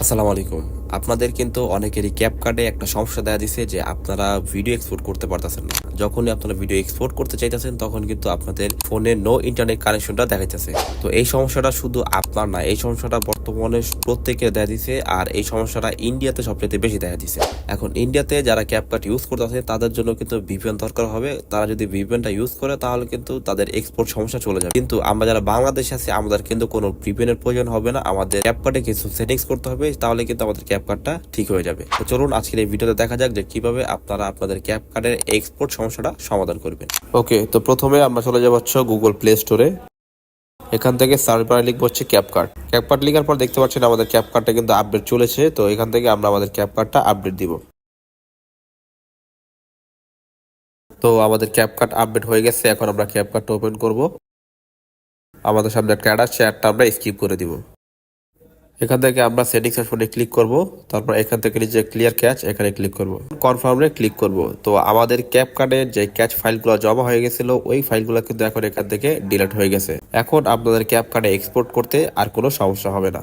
আসসালামু আলাইকুম। আপনাদের কিন্তু অনেকেরই ক্যাপকাটে একটা সমস্যা দেখা দিছে যে আপনারা ভিডিও এক্সপোর্ট করতে পারতেছেন না। যখনই আপনারা ভিডিও এক্সপোর্ট করতে চাইতেছেন তখন কিন্তু আপনাদের ফোনে নো ইন্টারনেট কানেকশনটা দেখাইতেছে। তো এই সমস্যাটা শুধু আপনার না, এই সমস্যাটা বর্তমানে প্রত্যেকের দেখা দিছে। আর এই সমস্যাটা ইন্ডিয়াতে সবচেয়ে বেশি দেখা দিছে। এখন ইন্ডিয়াতে যারা ক্যাপকাট ইউজ করতেছে তাদের জন্য কিন্তু ভিপিএন দরকার হবে। তারা যদি ভিপিএনটা ইউজ করে তাহলে কিন্তু তাদের এক্সপোর্ট সমস্যা চলে যাবে। কিন্তু আমরা যারা বাংলাদেশে আছি আমাদের কিন্তু কোনো ভিপিএন এর প্রয়োজন হবে না। আমাদের ক্যাপকাটে কিছু সেটিংস করতে হবে, তাহলে কিন্তু আমাদের ক্যাপকাটটা ঠিক হয়ে যাবে। তো চলুন আজকের এই ভিডিওতে দেখা যাক যে কিভাবে আপনারা আপনাদের ক্যাপকাটের এক্সপোর্ট সমস্যাটা সমাধান করবেন। ওকে, তো প্রথমে আমরা চলে যাব গুগল প্লে স্টোরে। এখান থেকে সার্চ বারে লিখবো হচ্ছে ক্যাপকাট। ক্যাপকাট লেখার পর দেখতে পাচ্ছেন আমাদের ক্যাপকাটটা কিন্তু আপডেট চলেছে। তো এখান থেকে আমরা আমাদের ক্যাপকাটটা আপডেট দিব। তো আমাদের ক্যাপকাট আপডেট হয়ে গেছে। এখন আমরা ক্যাপকাটটা ওপেন করব। আমাদের সামনে একটা অ্যাড আসছে, অ্যাডটা আমরা স্কিপ করে দিব। এখান থেকে আমরা সেটিংস অপশনে ক্লিক করব। তারপর এখান থেকে নিচে ক্লিয়ার ক্যাচ এখানে ক্লিক করব। কনফার্মে ক্লিক করব। তো আমাদের ক্যাপকাটে যে ক্যাচ ফাইলগুলো জমা হয়ে গেছিল ওই ফাইলগুলো কিন্তু এখন এখান থেকে ডিলিট হয়ে গেছে। এখন আপনাদের ক্যাপকাটে এক্সপোর্ট করতে আর কোনো সমস্যা হবে না।